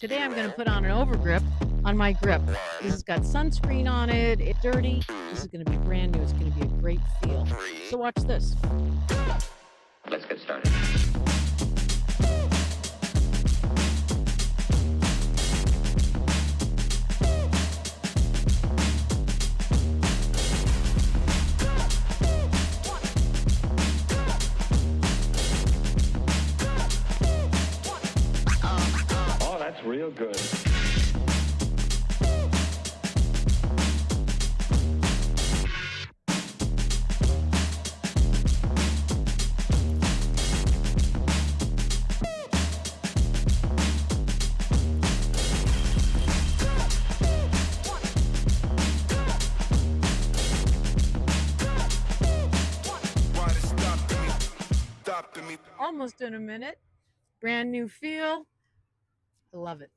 Today I'm going to put on an overgrip on my grip. This has got sunscreen on it. It's dirty. This is going to be brand new. It's going to be a great feel. So watch this. Let's get started. Oh, that's real good. Almost in a minute. Brand new feel. I love it.